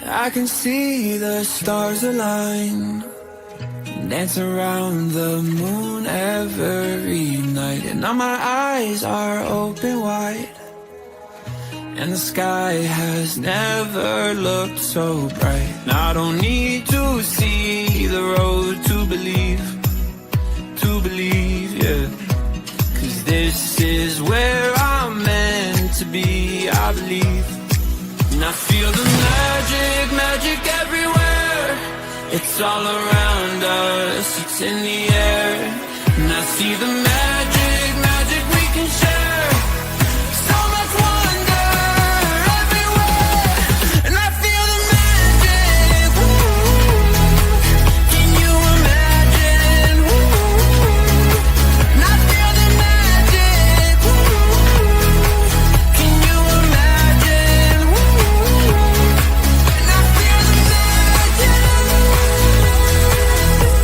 I can see the stars align, dance around the moon every night. And now my eyes are open wide, and the sky has never looked so bright. And I don't need to see the road to believe, yeah. 'Cause this is where I'm meant to be, I believe. And I feel the magic, magic everywhere. It's all around us, it's in the air. And I see the magic, magic we can share. So much wonder everywhere. And I feel the magic, ooh. Can you imagine, ooh. And I feel the magic, ooh. Can you imagine, ooh. And I feel the magic.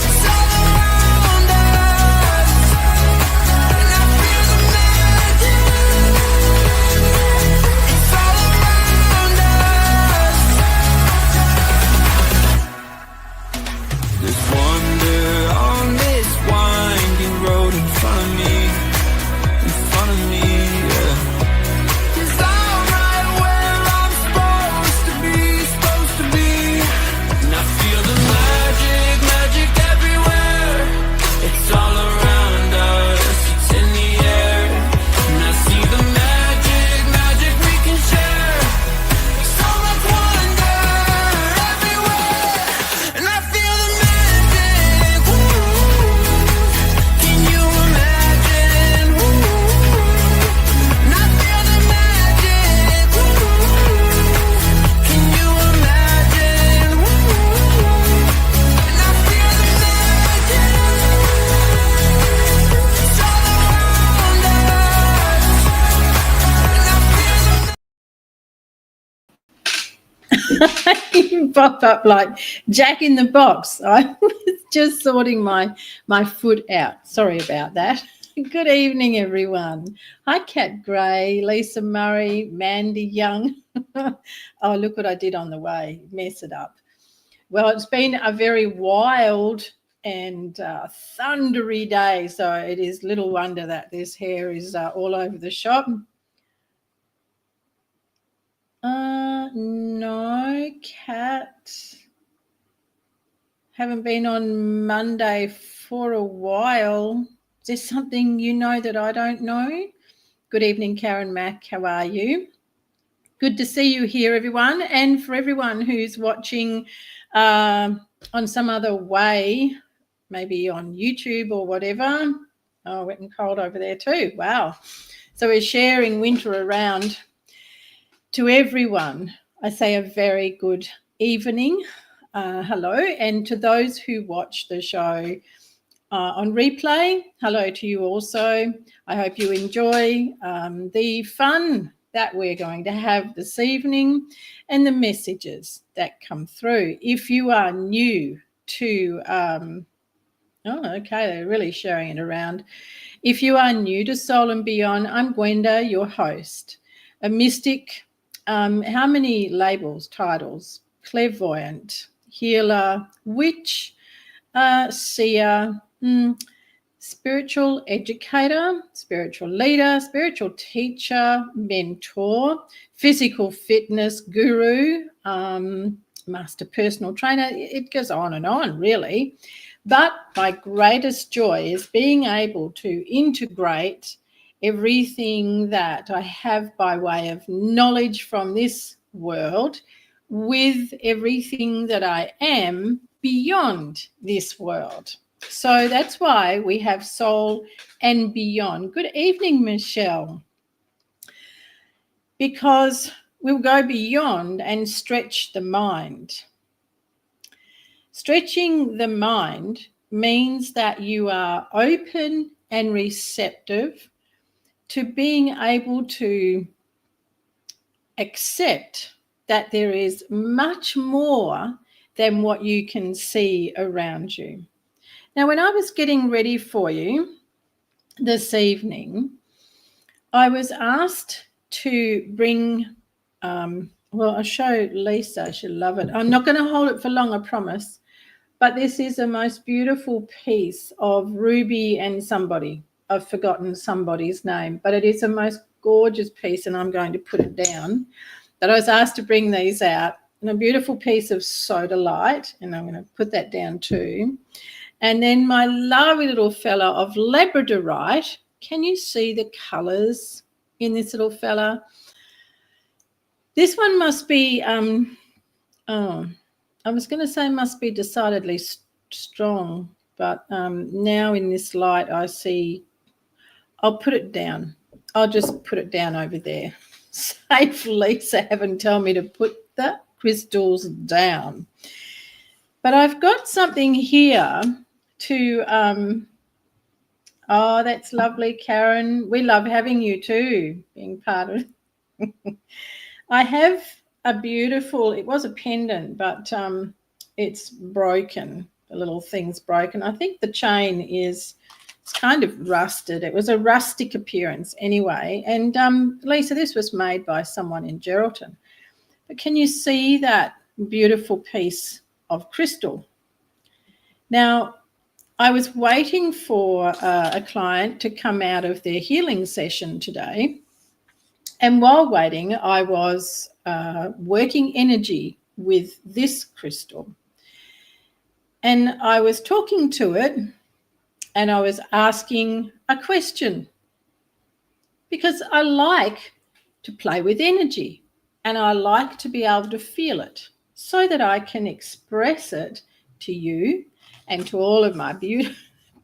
It's all around us. And I feel the magic. It's all around us. There's wonder on this winding road in front of me, yeah. 'Cause I'm right where I'm supposed to be. And I feel the magic, magic everywhere. It's all around us, it's in the air. And I see the magic, magic we can share. So much wonder everywhere. And I feel the magic, ooh. Can you imagine, ooh. And I feel the magic, ooh. Can you imagine, ooh. And I feel the magic. It's all around us. And I feel the You pop up like Jack in the Box. I was just sorting my foot out. Sorry about that. Good evening, everyone. Hi, Kat Gray, Lisa Murray, Mandy Young. Oh, look what I did on the way. Mess it up. Well, it's been a very wild and thundery day, so it is little wonder that this hair is all over the shop. No, Kat. Haven't been on Monday for a while. Is there something you know that I don't know? Good evening, Karen Mack. How are you? Good to see you here, everyone. And for everyone who's watching on some other way, maybe on YouTube or whatever. Oh, wet and cold over there too. Wow. So we're sharing winter around. To everyone, I say a very good evening. Hello. And to those who watch the show on replay, hello to you also. I hope you enjoy the fun that we're going to have this evening and the messages that come through. If you are new to, they're really sharing it around. If you are new to Soul and Beyond, I'm Gwenda, your host, a mystic. How many labels, titles? Clairvoyant, healer, witch, seer, spiritual educator, spiritual leader, spiritual teacher, mentor, physical fitness guru, master personal trainer. It goes on and on, really. But my greatest joy is being able to integrate everything that I have by way of knowledge from this world with everything that I am beyond this world. So that's why we have Soul and Beyond. Good evening, Michelle. Because we'll go beyond and stretch the mind. Stretching the mind means that you are open and receptive to being able to accept that there is much more than what you can see around you. Now, when I was getting ready for you this evening, I was asked to bring Well, I'll show Lisa. She'll love it. I'm not going to hold it for long, I promise. But this is the most beautiful piece of ruby and somebody. I've forgotten somebody's name, but it is the most gorgeous piece, and I'm going to put it down. But I was asked to bring these out, and a beautiful piece of sodalite, and I'm going to put that down too. And then my lovely little fella of labradorite. Can you see the colours in this little fella? This one must be, I was going to say must be decidedly strong, but now in this light I see, I'll put it down. I'll just put it down over there. Save Lisa having told me to put the crystals down. But I've got something here to, oh, that's lovely, Karen. We love having you too, being part of it. I have a beautiful, it was a pendant, but it's broken. The little thing's broken. I think the chain is, it's kind of rusted. It was a rustic appearance anyway. And Lisa, this was made by someone in Geraldton. But can you see that beautiful piece of crystal? Now, I was waiting for a client to come out of their healing session today. And while waiting, I was working energy with this crystal. And I was talking to it, and I was asking a question, because I like to play with energy, and I like to be able to feel it so that I can express it to you and to all of my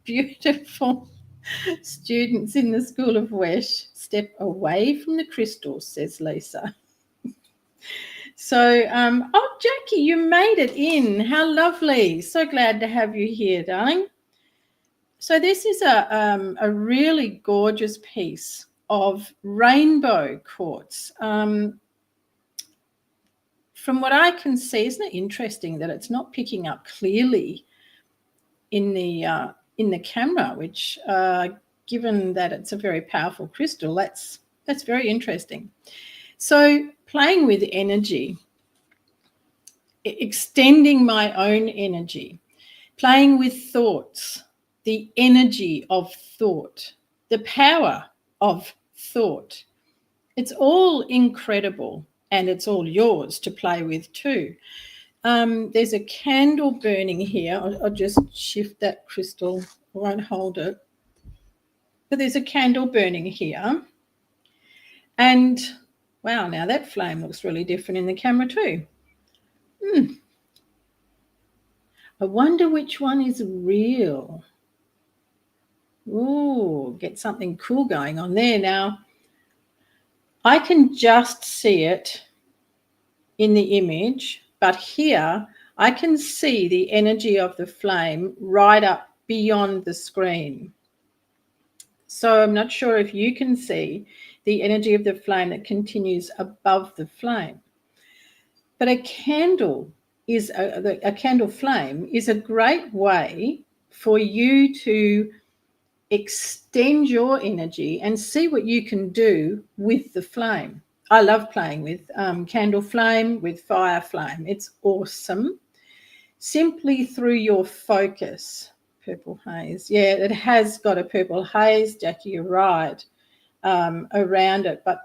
beautiful students in the School of Wesh. Step away from the crystals, says Lisa. So, oh, Jackie, you made it in. How lovely. So glad to have you here, darling. So this is a really gorgeous piece of rainbow quartz. From what I can see, isn't it interesting that it's not picking up clearly in the camera, which given that it's a very powerful crystal, that's very interesting. So playing with energy, extending my own energy, playing with thoughts, the energy of thought, the power of thought. It's all incredible, and it's all yours to play with too. There's a candle burning here. I'll just shift that crystal. I won't hold it. But there's a candle burning here. And wow, now that flame looks really different in the camera too. I wonder which one is real. Ooh, get something cool going on there. Now, I can just see it in the image, but here I can see the energy of the flame right up beyond the screen. So I'm not sure if you can see the energy of the flame that continues above the flame. But a candle is a candle flame is a great way for you to extend your energy and see what you can do with the flame. I love playing with candle flame, with fire flame. It's awesome. Simply through your focus. Purple haze. Yeah, it has got a purple haze, Jackie, you're right, around it. But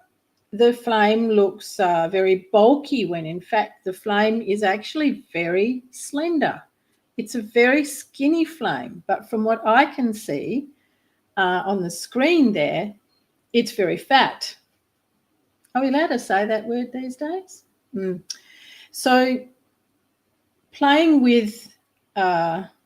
the flame looks very bulky when in fact the flame is actually very slender. It's a very skinny flame, but from what I can see on the screen there, it's very fat. Are we allowed to say that word these days? So playing with,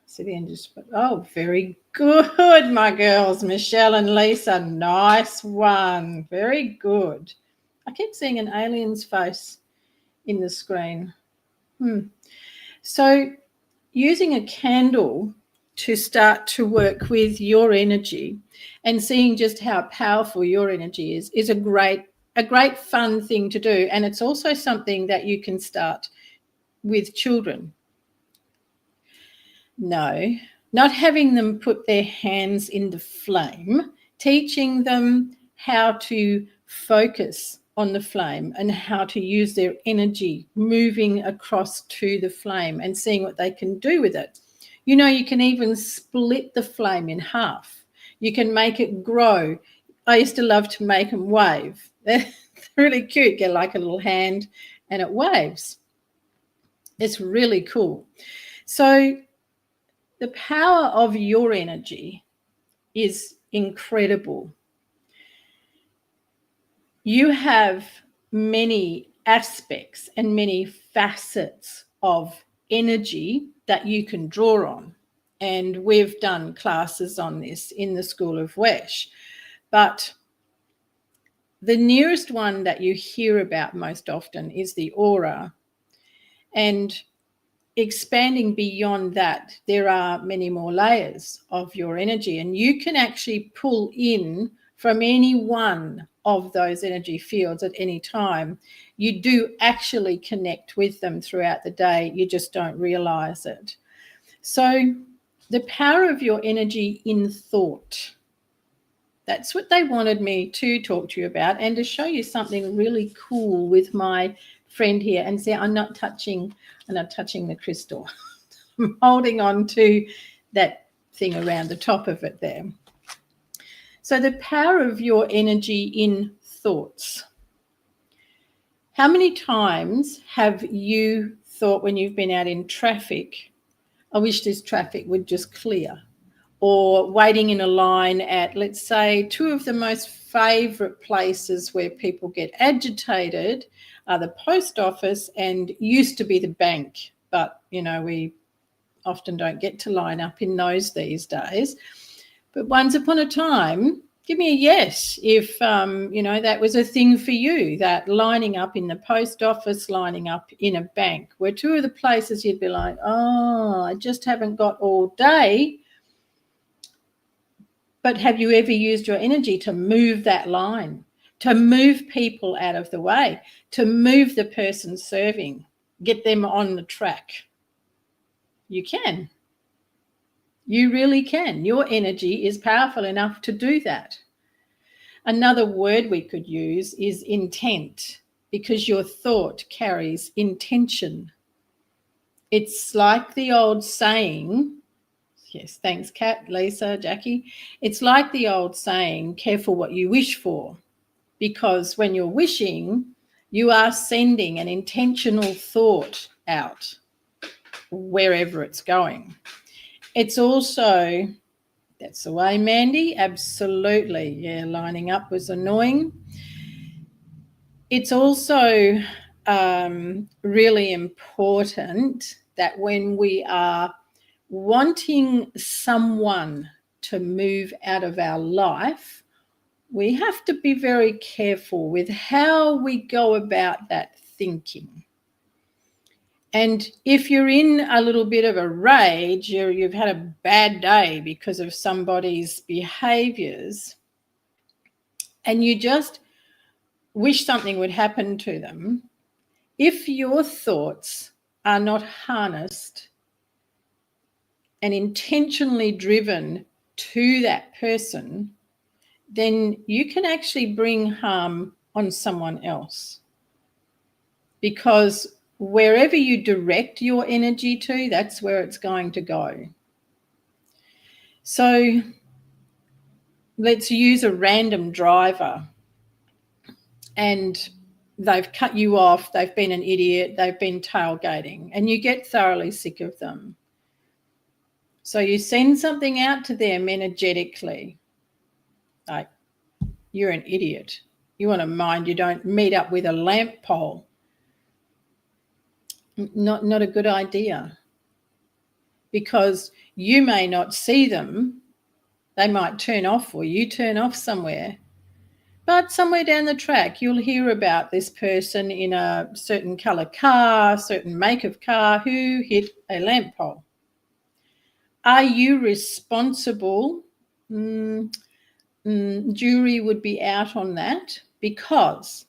see the end just, oh, very good, my girls, Michelle and Lisa. Nice one. Very good. I keep seeing an alien's face in the screen. So using a candle to start to work with your energy and seeing just how powerful your energy is a great fun thing to do. And it's also something that you can start with children. No, not having them put their hands in the flame, teaching them how to focus on the flame and how to use their energy moving across to the flame and seeing what they can do with it. You know, you can even split the flame in half. You can make it grow. I used to love to make them wave. They're really cute. Get like a little hand and it waves. It's really cool. So the power of your energy is incredible. You have many aspects and many facets of energy that you can draw on. And we've done classes on this in the School of H.E.A.L. But the nearest one that you hear about most often is the aura. And expanding beyond that, there are many more layers of your energy, and you can actually pull in from any one of those energy fields at any time. You do actually connect with them throughout the day. You just don't realize it. So the power of your energy in thought, that's what they wanted me to talk to you about, and to show you something really cool with my friend here. And see, I'm not touching the crystal. I'm holding on to that thing around the top of it there. So the power of your energy in thoughts. How many times have you thought when you've been out in traffic, I wish this traffic would just clear? Or waiting in a line at, let's say, two of the most favourite places where people get agitated are the post office and used to be the bank. But, you know, we often don't get to line up in those these days. But once upon a time, give me a yes if, you know, that was a thing for you, that lining up in the post office, lining up in a bank were two of the places you'd be like, oh, I just haven't got all day. But have you ever used your energy to move that line, to move people out of the way, to move the person serving, get them on the track? You can. You really can. Your energy is powerful enough to do that. Another word we could use is intent, because your thought carries intention. It's like the old saying, yes, thanks, Kat, Lisa, Jackie. It's like the old saying, careful what you wish for, because when you're wishing, you are sending an intentional thought out wherever it's going. It's also, that's the way, Mandy, absolutely. Yeah, lining up was annoying. It's also really important that when we are wanting someone to move out of our life, we have to be very careful with how we go about that thinking. And if you're in a little bit of a rage, you've had a bad day because of somebody's behaviours, and you just wish something would happen to them, if your thoughts are not harnessed and intentionally driven to that person, then you can actually bring harm on someone else. Because wherever you direct your energy to, that's where it's going to go. So let's use a random driver, and they've cut you off, they've been an idiot, they've been tailgating, and you get thoroughly sick of them. So you send something out to them energetically, like, you're an idiot. You want to mind you don't meet up with a lamp pole. Not a good idea, because you may not see them. They might turn off, or you turn off somewhere. But somewhere down the track, you'll hear about this person in a certain colour car, certain make of car, who hit a lamp pole. Are you responsible? Jury would be out on that, because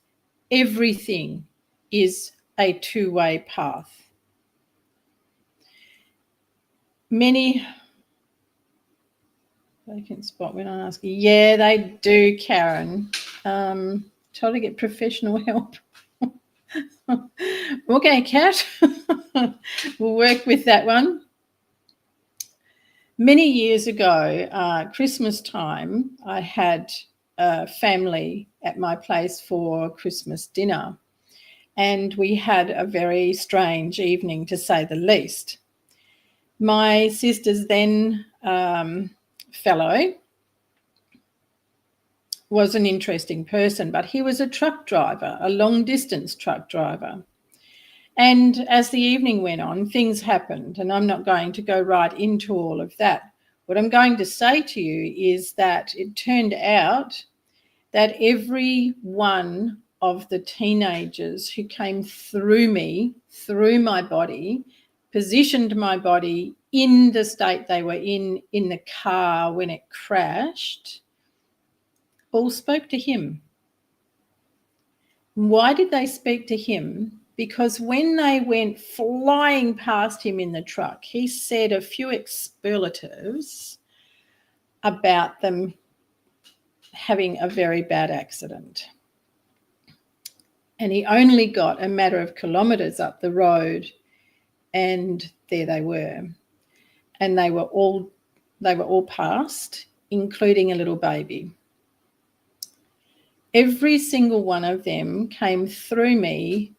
everything is a two-way path. Many vacant spot when I ask, yeah, they do, Karen. Try to get professional help. Okay, Kat. We'll work with that one. Many years ago, Christmas time, I had a family at my place for Christmas dinner, and we had a very strange evening, to say the least. My sister's then fellow was an interesting person, but he was a truck driver, a long-distance truck driver. And as the evening went on, things happened, and I'm not going to go right into all of that. What I'm going to say to you is that it turned out that every one of the teenagers who came through me, through my body, positioned my body in the state they were in the car when it crashed, all spoke to him. Why did they speak to him? Because when they went flying past him in the truck, he said a few expletives about them having a very bad accident. And he only got a matter of kilometres up the road, and there they were. And they were all past, including a little baby. Every single one of them came through me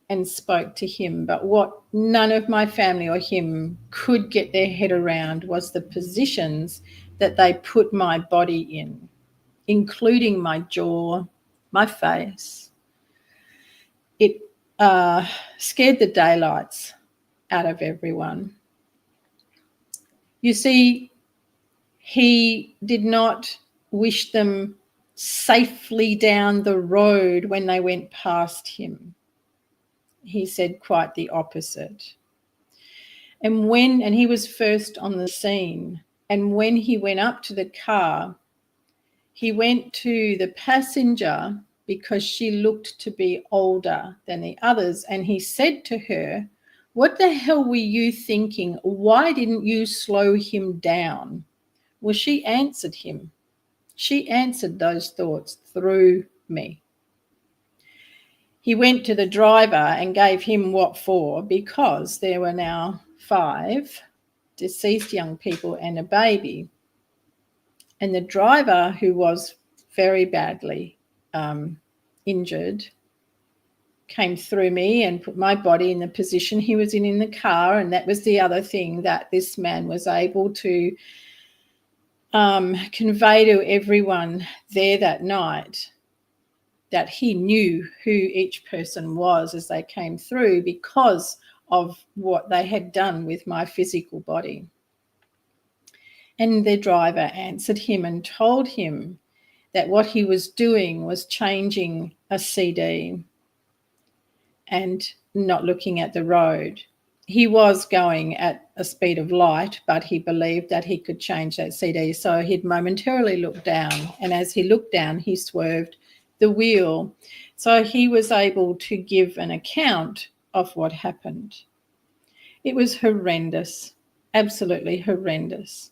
and spoke to him. But what none of my family or him could get their head around was the positions that they put my body in, including my jaw, my face. It scared the daylights out of everyone. You see, he did not wish them safely down the road when they went past him. He said quite the opposite. And he was first on the scene, and when he went up to the car, he went to the passenger because she looked to be older than the others, and he said to her, "What the hell were you thinking? Why didn't you slow him down?" Well, she answered him. She answered those thoughts through me. He went to the driver and gave him what for, because there were now 5 deceased young people and a baby. And the driver, who was very badly injured, came through me and put my body in the position he was in the car. And that was the other thing that this man was able to convey to everyone there that night, that he knew who each person was as they came through because of what they had done with my physical body. And the driver answered him and told him that what he was doing was changing a CD and not looking at the road. He was going at a speed of light, but he believed that he could change that CD. So he'd momentarily look down, and as he looked down, he swerved the wheel. So he was able to give an account of what happened. It was horrendous, absolutely horrendous.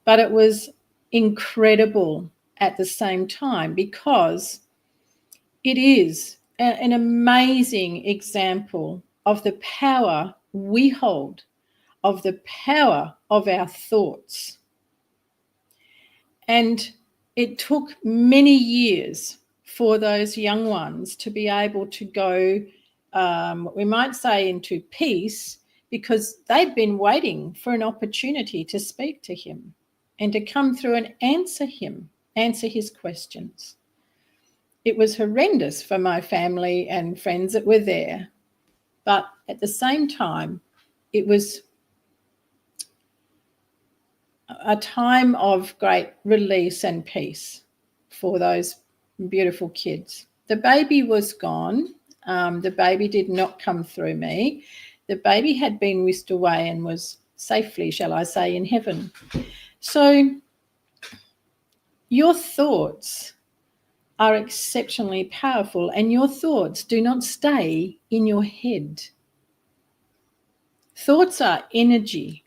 But it was incredible at the same time, because it is an amazing example of the power we hold, of the power of our thoughts. And it took many years for those young ones to be able to go, we might say, into peace, because they'd been waiting for an opportunity to speak to him and to come through and answer his questions. It was horrendous for my family and friends that were there, but at the same time, it was a time of great release and peace for those beautiful kids. The baby was gone. The baby did not come through me. The baby had been whisked away and was safely, shall I say, in heaven. So your thoughts are exceptionally powerful, and your thoughts do not stay in your head. Thoughts are energy.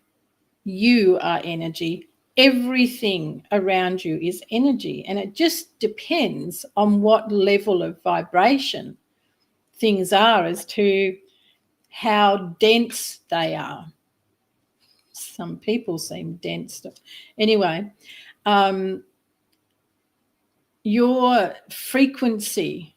You are energy. Everything around you is energy, and it just depends on what level of vibration things are as to how dense they are. Some people seem dense. Anyway, your frequency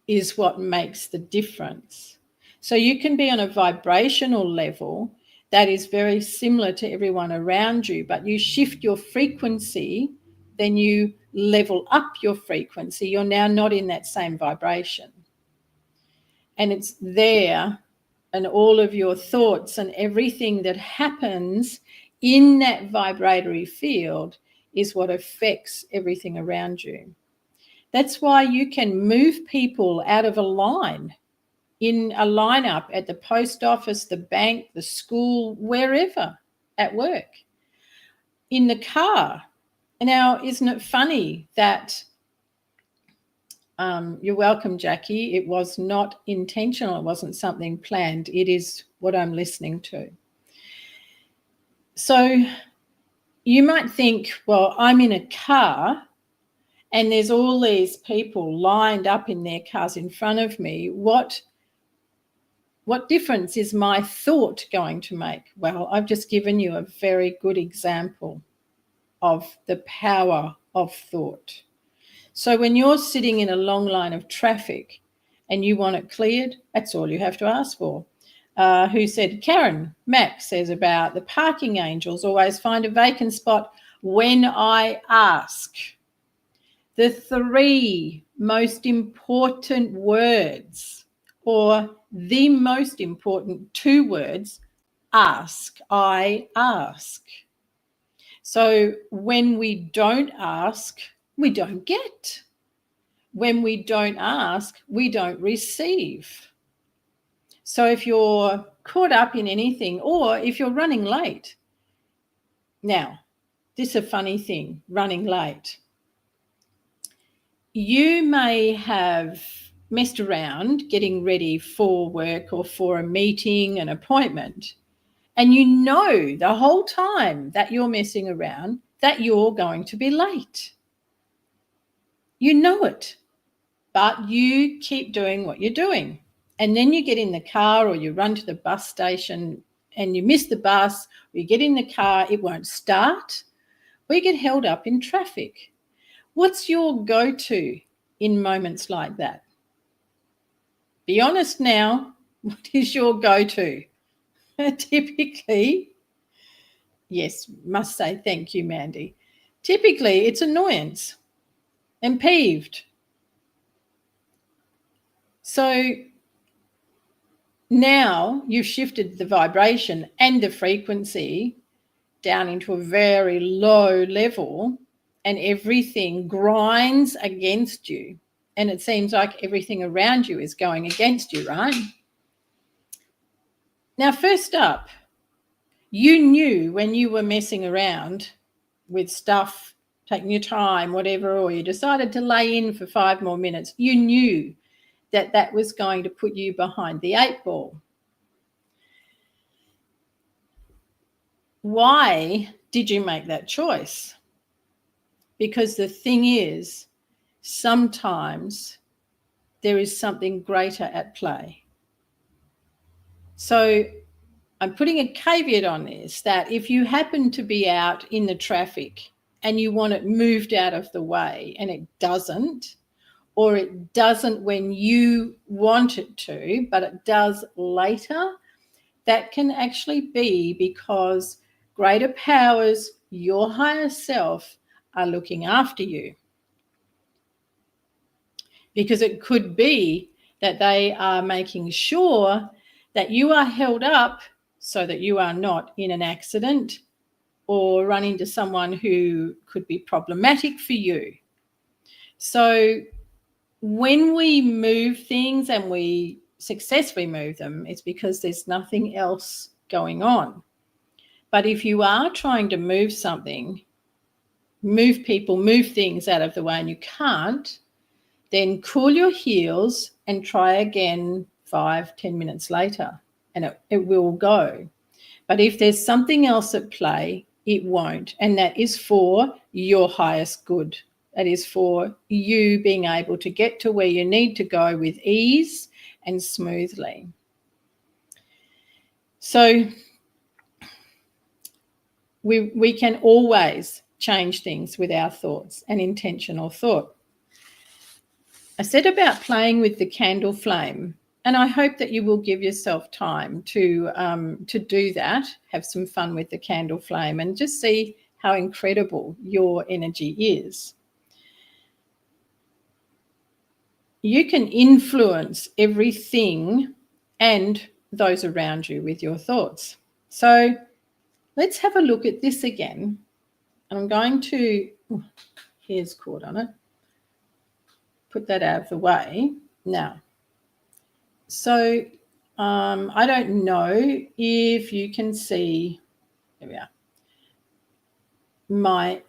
is what makes the difference. So you can be on a vibrational level that is very similar to everyone around you, but you shift your frequency, then you level up your frequency. You're now not in that same vibration. And it's there, and all of your thoughts and everything that happens in that vibratory field is what affects everything around you. That's why you can move people out of a line, in a lineup at the post office, the bank, the school, wherever, at work, in the car. Now, isn't it funny that you're welcome, Jackie. It was not intentional. It wasn't something planned. It is what I'm listening to. So you might think, well, I'm in a car and there's all these people lined up in their cars in front of me. What difference is my thought going to make? Well, I've just given you a very good example of the power of thought. So when you're sitting in a long line of traffic and you want it cleared, that's all you have to ask for. Who said? Karen Mack says about the parking angels always find a vacant spot when I ask. The 3 most important words, or the most important 2 words, ask, I ask. So when we don't ask, we don't get. When we don't ask, we don't receive. So if you're caught up in anything, or if you're running late, now, this is a funny thing, running late. You may have messed around getting ready for work or for a meeting, an appointment, and you know the whole time that you're messing around that you're going to be late. You know it, but you keep doing what you're doing. And then you get in the car or you run to the bus station and you miss the bus, or you get in the car, it won't start, or you get held up in traffic. What's your go-to in moments like that? Be honest now, what is your go-to? Typically, yes, must say thank you, Mandy. Typically, it's annoyance and peeved. So now you've shifted the vibration and the frequency down into a very low level, and everything grinds against you. And it seems like everything around you is going against you, right? Now, first up, you knew when you were messing around with stuff, taking your time, whatever, or you decided to lay in for 5 more minutes, you knew that that was going to put you behind the 8 ball. Why did you make that choice? Because the thing is, sometimes there is something greater at play. So I'm putting a caveat on this, that if you happen to be out in the traffic and you want it moved out of the way and it doesn't, or it doesn't when you want it to, but it does later, that can actually be because greater powers, your higher self, are looking after you. Because it could be that they are making sure that you are held up so that you are not in an accident or run into someone who could be problematic for you. So when we move things and we successfully move them, it's because there's nothing else going on. But if you are trying to move something, move people, move things out of the way, and you can't, then cool your heels and try again 5-10 minutes later, and it will go. But if there's something else at play, it won't. And that is for your highest good. That is for you being able to get to where you need to go with ease and smoothly. So we can always change things with our thoughts and intentional thought. I said about playing with the candle flame, and I hope that you will give yourself time to do that, have some fun with the candle flame and just see how incredible your energy is. You can influence everything and those around you with your thoughts. So let's have a look at this again. And I'm going to, hair's caught on it, put that out of the way. Now, so I don't know if you can see, there we are,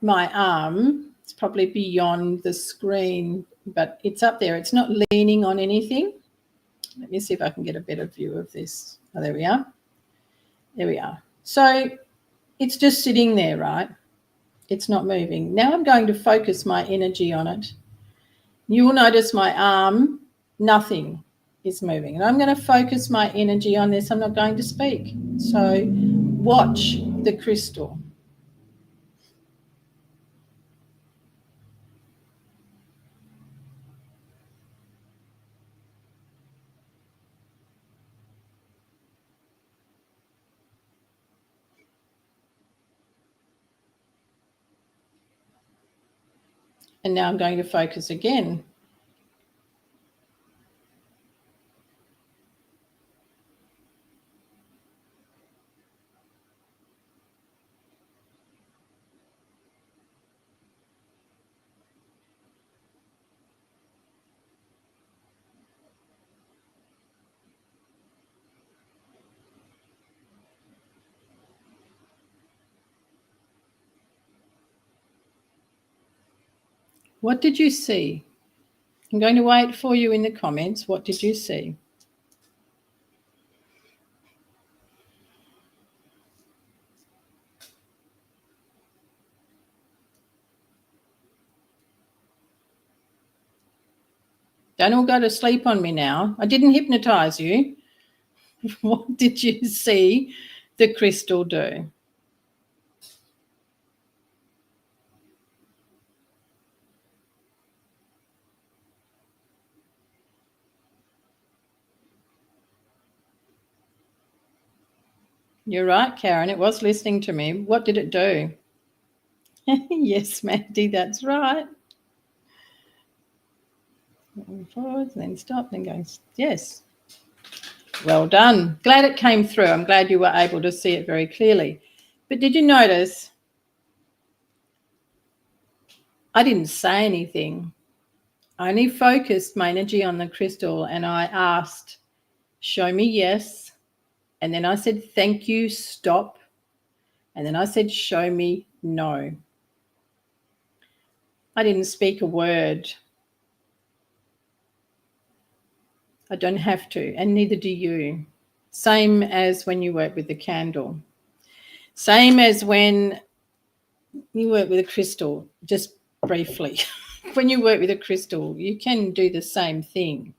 my arm. It's probably beyond the screen, but it's up there. It's not leaning on anything. Let me see if I can get a better view of this. Oh, there we are. There we are. So it's just sitting there, right? It's not moving. Now I'm going to focus my energy on it. You will notice my arm, nothing is moving. And I'm going to focus my energy on this. I'm not going to speak. So watch the crystal. And now I'm going to focus again. What did you see? I'm going to wait for you in the comments. What did you see? Don't all go to sleep on me now. I didn't hypnotize you. What did you see the crystal do? You're right, Karen. It was listening to me. What did it do? Yes, Mandy, that's right. Forwards, then stop, then go. Yes. Well done. Glad it came through. I'm glad you were able to see it very clearly. But did you notice I didn't say anything? I only focused my energy on the crystal and I asked, show me yes. And then I said, thank you, stop. And then I said, show me no. I didn't speak a word. I don't have to, and neither do you. Same as when you work with the candle. Same as when you work with a crystal, just briefly. When you work with a crystal, you can do the same thing.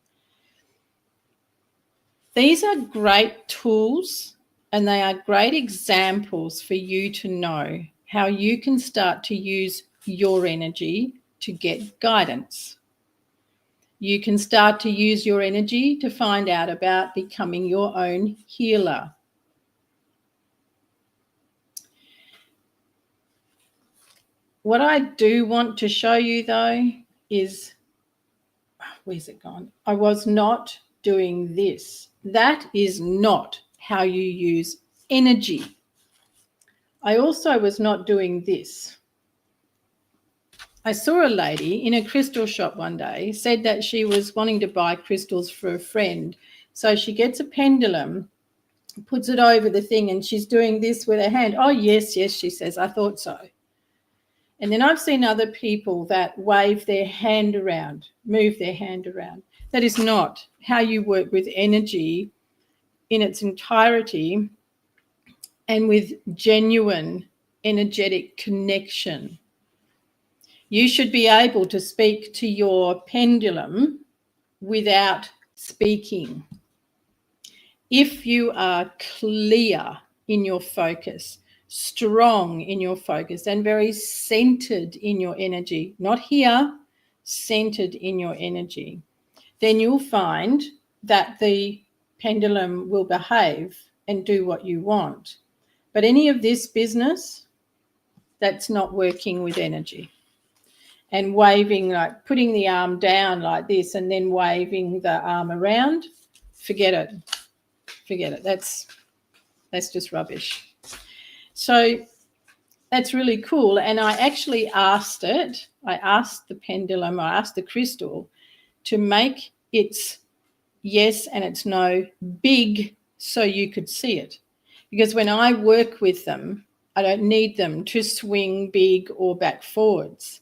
These are great tools and they are great examples for you to know how you can start to use your energy to get guidance. You can start to use your energy to find out about becoming your own healer. What I do want to show you, though, is, where's it gone? I was not doing this. That is not how you use energy. I also was not doing this. I saw a lady in a crystal shop one day, said that she was wanting to buy crystals for a friend. So she gets a pendulum, puts it over the thing, and she's doing this with her hand. Oh, yes, yes, she says, I thought so. And then I've seen other people that wave their hand around, move their hand around. That is not how you work with energy in its entirety and with genuine energetic connection. You should be able to speak to your pendulum without speaking. If you are clear in your focus, strong in your focus, and very centered in your energy, not here, centered in your energy, then you'll find that the pendulum will behave and do what you want. But any of this business, that's not working with energy. And waving, like putting the arm down like this and then waving the arm around, forget it. Forget it. That's just rubbish. So that's really cool. And I actually asked it, I asked the pendulum, I asked the crystal to make its yes and its no big so you could see it. Because when I work with them, I don't need them to swing big or back forwards.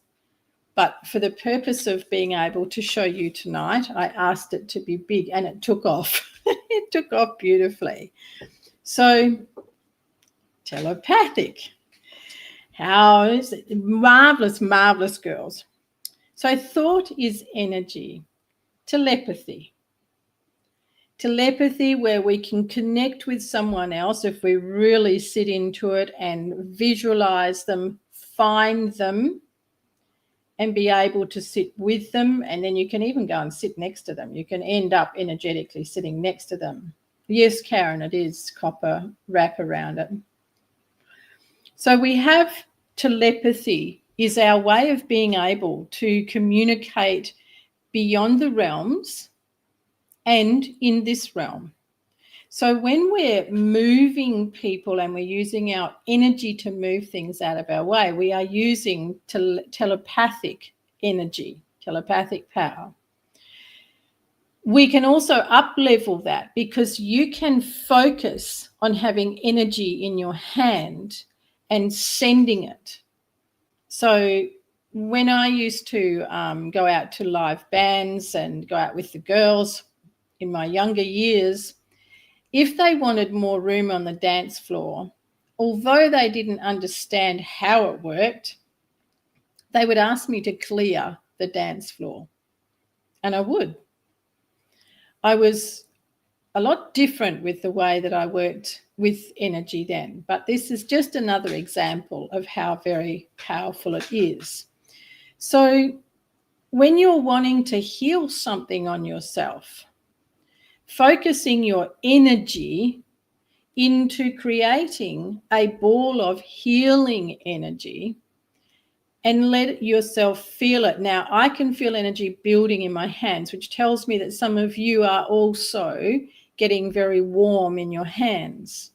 But for the purpose of being able to show you tonight, I asked it to be big and it took off. It took off beautifully. So telepathic. How is it? Marvelous, marvelous, girls. So thought is energy. Telepathy. Telepathy, where we can connect with someone else if we really sit into it and visualize them, find them, and be able to sit with them. And then you can even go and sit next to them. You can end up energetically sitting next to them. Yes, Karen, it is copper wrap around it. So we have telepathy is our way of being able to communicate beyond the realms and in this realm. So when we're moving people and we're using our energy to move things out of our way, we are using telepathic energy, telepathic power. We can also up-level that because you can focus on having energy in your hand and sending it. So when I used to go out to live bands and go out with the girls in my younger years, if they wanted more room on the dance floor, although they didn't understand how it worked, they would ask me to clear the dance floor. And I would. I was a lot different with the way that I worked with energy then. But this is just another example of how very powerful it is. So when you're wanting to heal something on yourself, focusing your energy into creating a ball of healing energy and let yourself feel it. Now, I can feel energy building in my hands, which tells me that some of you are also getting very warm in your hands.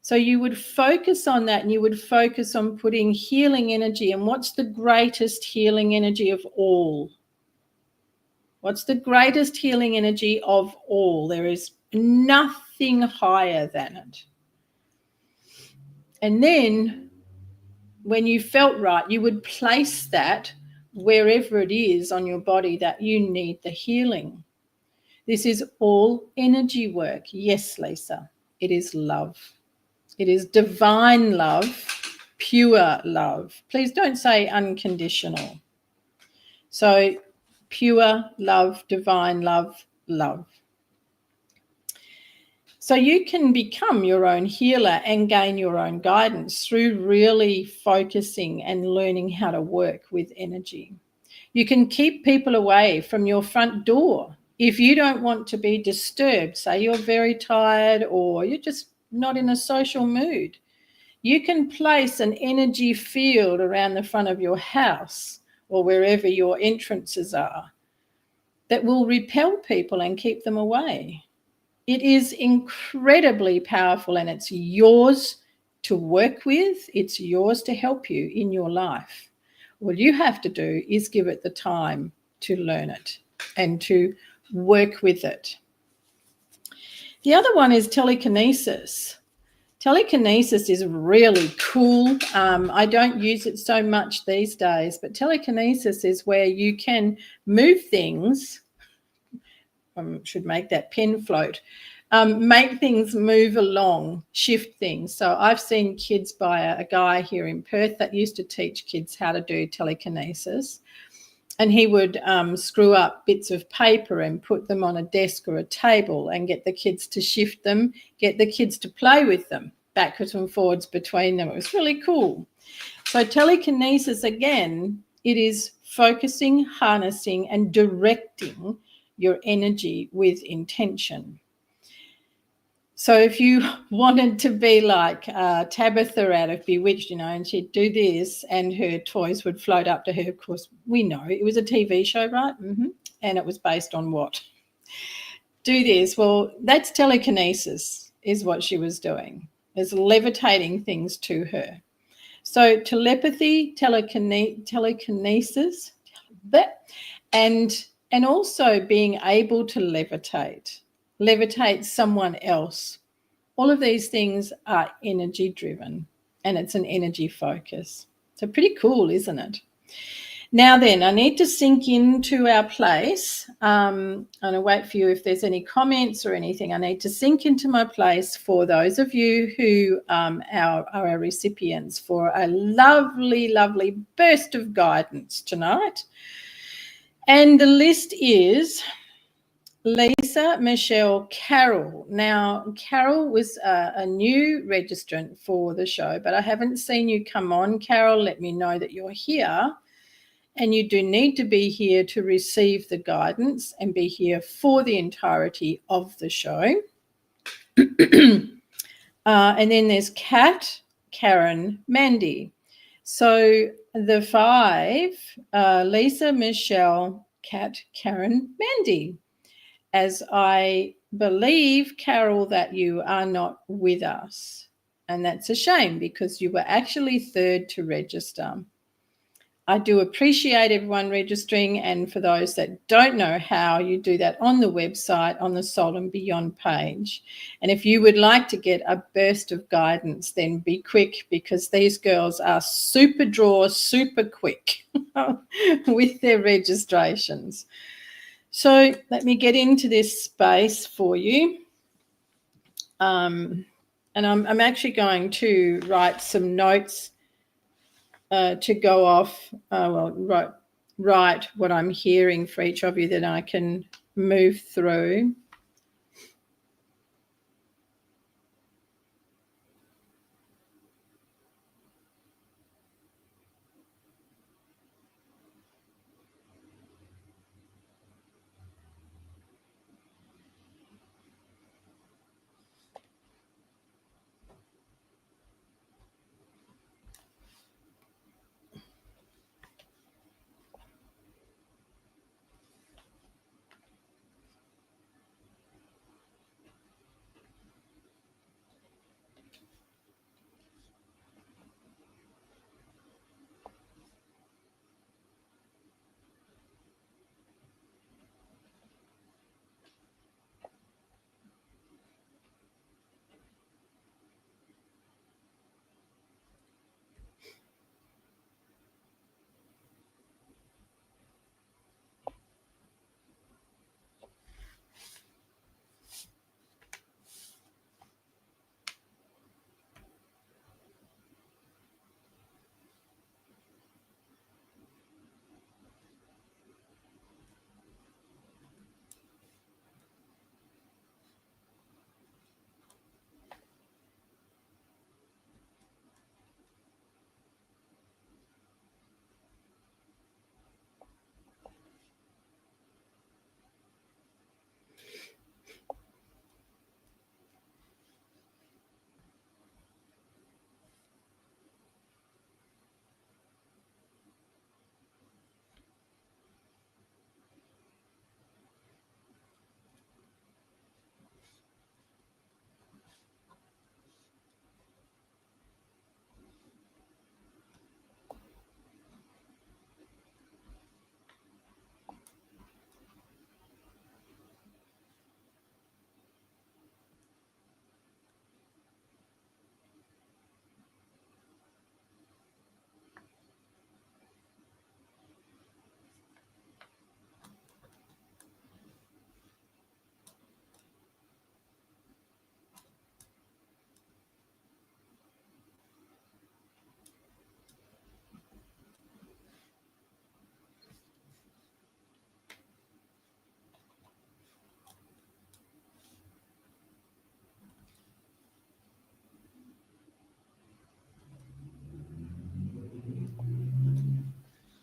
So you would focus on that and you would focus on putting healing energy. And what's the greatest healing energy of all? What's the greatest healing energy of all? There is nothing higher than it. And then when you felt right, you would place that wherever it is on your body that you need the healing. This is all energy work. Yes, Lisa, it is love. It is divine love, pure love. Please don't say unconditional. So pure love, divine love, love. So you can become your own healer and gain your own guidance through really focusing and learning how to work with energy. You can keep people away from your front door. If you don't want to be disturbed, say you're very tired or you're just not in a social mood, you can place an energy field around the front of your house or wherever your entrances are that will repel people and keep them away. It is incredibly powerful and it's yours to work with. It's yours to help you in your life. What you have to do is give it the time to learn it and to work with it. The other one is telekinesis. Telekinesis is really cool. I don't use it so much these days, but telekinesis is where you can move things should make that pen float. Make things move along, shift things. So I've seen kids by a guy here in Perth that used to teach kids how to do telekinesis. And he would screw up bits of paper and put them on a desk or a table and get the kids to shift them, get the kids to play with them backwards and forwards between them. It was really cool. So telekinesis, again, it is focusing, harnessing, and directing your energy with intention. So if you wanted to be like Tabitha out of Bewitched, and she'd do this and her toys would float up to her. Of course, we know it was a TV show, right? And it was based on what? Do this. Well, that's telekinesis is what she was doing. Is levitating things to her. So telepathy, telekinesis, and also being able to levitate someone else. All of these things are energy driven, and it's an energy focus. So pretty cool, isn't it? Now then, I need to sink into our place. And I'll wait for you if there's any comments or anything. I need to sink into my place for those of you who are our recipients for a lovely, lovely burst of guidance tonight. And the list is Lisa, Michelle, Carol. Now, Carol was a new registrant for the show, but I haven't seen you come on. Carol, let me know that you're here. And you do need to be here to receive the guidance and be here for the entirety of the show. And then there's Kat, Karen, Mandy. So the five, Lisa, Michelle, Kat, Karen, Mandy. As I believe, Carol, that you are not with us. And that's a shame because you were actually third to register. I do appreciate everyone registering, and for those that don't know how, you do that on the website on the Soul and Beyond page. And if you would like to get a burst of guidance, then be quick because these girls are super quick with their registrations. So let me get into this space for you. And I'm actually going to write some notes to go off, write what I'm hearing for each of you that I can move through.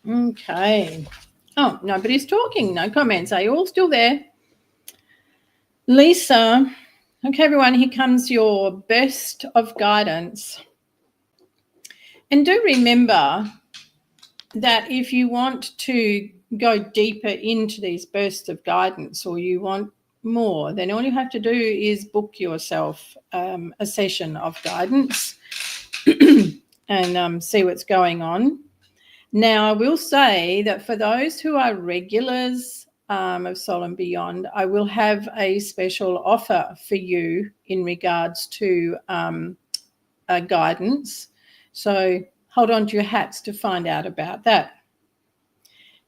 Okay. Oh, nobody's talking. No comments. Are you all still there? Lisa. Okay, everyone, here comes your burst of guidance. And do remember that if you want to go deeper into these bursts of guidance, or you want more, then all you have to do is book yourself a session of guidance and see what's going on. Now, I will say that for those who are regulars of Soul and Beyond, I will have a special offer for you in regards to guidance. So hold on to your hats to find out about that.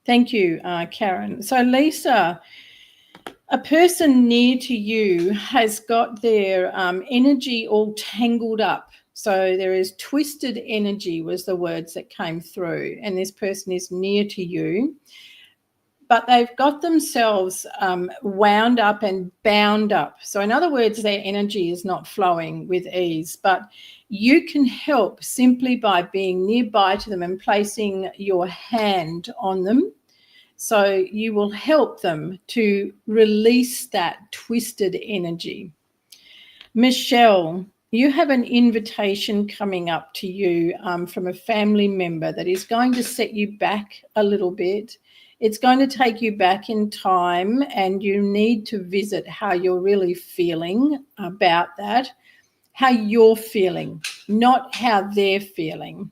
Thank you, Karen. So, Lisa, a person near to you has got their energy all tangled up. So there is twisted energy was the words that came through, and this person is near to you, but they've got themselves wound up and bound up. So in other words, their energy is not flowing with ease, but you can help simply by being nearby to them and placing your hand on them. So you will help them to release that twisted energy. Michelle, you have an invitation coming up to you from a family member that is going to set you back a little bit. It's going to take you back in time, and you need to visit how you're really feeling about that, how you're feeling, not how they're feeling.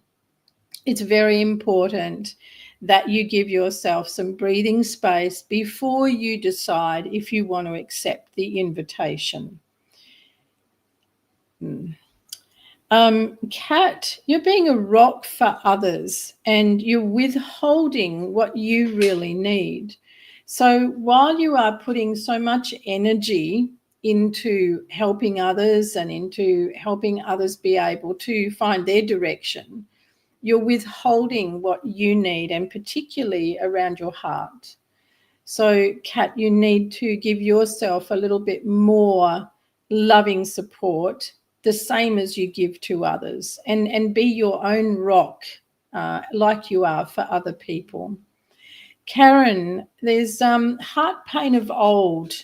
It's very important that you give yourself some breathing space before you decide if you want to accept the invitation. Kat, you're being a rock for others and you're withholding what you really need. So while you are putting so much energy into helping others and into helping others be able to find their direction, you're withholding what you need, and particularly around your heart. So, Kat, you need to give yourself a little bit more loving support, the same as you give to others, and be your own rock like you are for other people. Karen, there's heart pain of old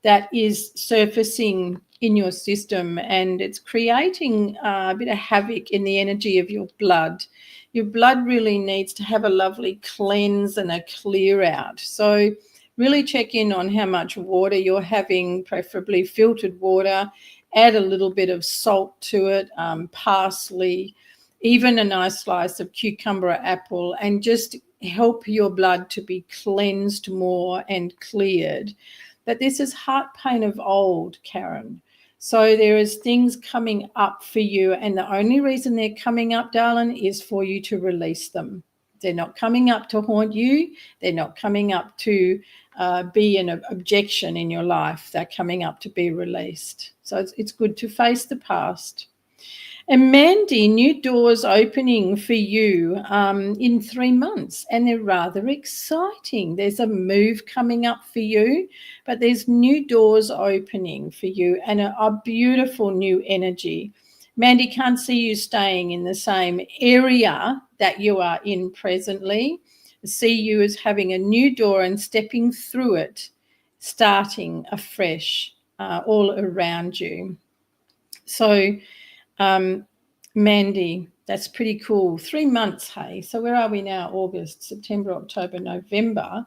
that is surfacing in your system, and it's creating a bit of havoc in the energy of your blood. Your blood really needs to have a lovely cleanse and a clear out. So really check in on how much water you're having, preferably filtered water. Add a little bit of salt to it, parsley, even a nice slice of cucumber or apple, and just help your blood to be cleansed more and cleared. But this is heart pain of old, Karen. So there is things coming up for you, and the only reason they're coming up, darling, is for you to release them. They're not coming up to haunt you. They're not coming up to be an objection in your life. They're coming up to be released. So it's good to face the past. And Mandy, new doors opening for you in 3 months, and they're rather exciting. There's a move coming up for you, but there's new doors opening for you and a beautiful new energy. Mandy, can't see you staying in the same area that you are in presently. I see you as having a new door and stepping through it, starting afresh all around you. So, Mandy, that's pretty cool. 3 months, hey. So where are we now? August, September, October, November.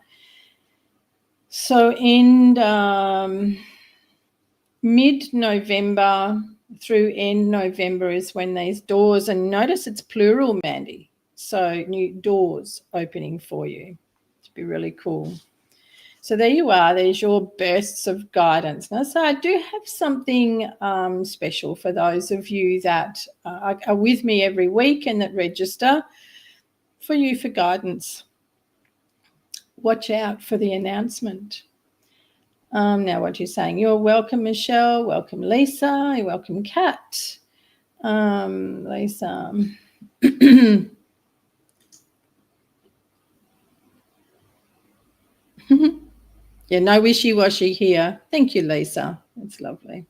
So in mid-November through end November is when these doors, and notice it's plural, Mandy. So new doors opening for you. It'd be really cool. So there you are. There's your bursts of guidance. Now, so I do have something special for those of you that are with me every week and that register for you for guidance. Watch out for the announcement. Now what you're saying. You're welcome, Michelle. Welcome, Lisa. You're welcome, Kat. Lisa. Yeah, no wishy-washy here. Thank you, Lisa. That's lovely.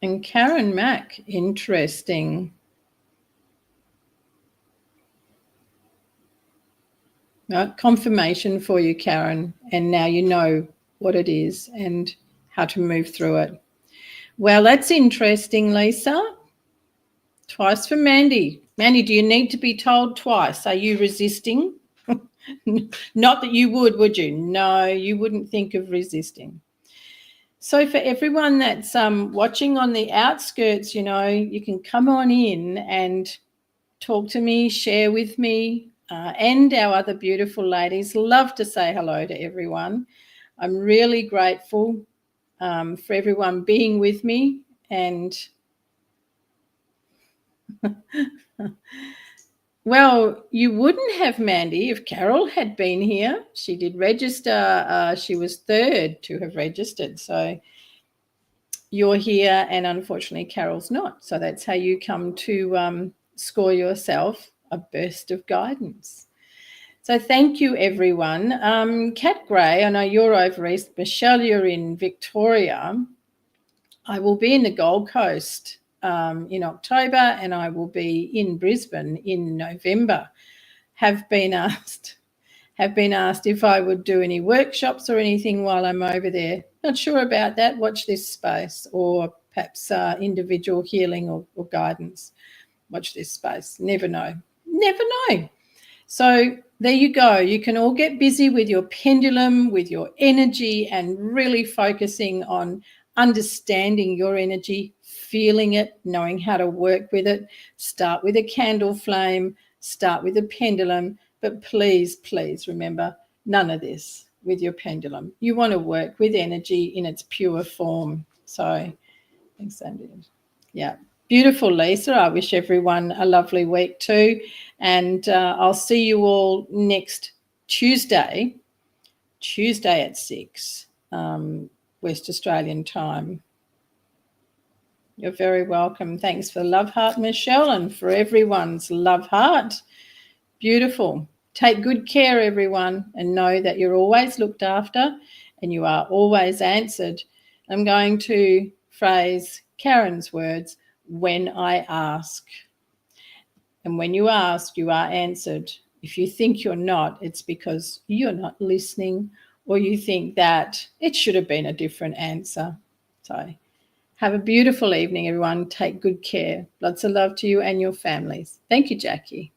And Karen Mack, interesting. Confirmation for you, Karen, and now you know what it is and how to move through it. Well, that's interesting, Lisa. Twice for Mandy. Mandy, do you need to be told twice? Are you resisting? Not that you would you? No, you wouldn't think of resisting. So for everyone that's watching on the outskirts, you can come on in and talk to me, share with me, and our other beautiful ladies. Love to say hello to everyone. I'm really grateful for everyone being with me. And well, you wouldn't have, Mandy, if Carol had been here. She did register. She was third to have registered. So you're here, and unfortunately Carol's not. So that's how you come to score yourself a burst of guidance. So thank you, everyone. Kat Gray, I know you're over east. Michelle, you're in Victoria. I will be in the Gold Coast in October, and I will be in Brisbane in November. Have been asked if I would do any workshops or anything while I'm over there. Not sure about that. Watch this space, or perhaps individual healing or guidance. Watch this space. Never know. Never know. So there you go. You can all get busy with your pendulum, with your energy, and really focusing on understanding your energy, feeling it, knowing how to work with it. Start with a candle flame, start with a pendulum, but please, please remember, none of this with your pendulum. You want to work with energy in its pure form. So thanks, Sandy. Yeah. Beautiful, Lisa. I wish everyone a lovely week too. And I'll see you all next Tuesday at 6 West Australian time. You're very welcome. Thanks for the love heart, Michelle, and for everyone's love heart. Beautiful. Take good care, everyone, and know that you're always looked after and you are always answered. I'm going to phrase Karen's words, when I ask. And when you ask, you are answered. If you think you're not, it's because you're not listening, or you think that it should have been a different answer. So have a beautiful evening, everyone. Take good care. Lots of love to you and your families. Thank you, Jackie.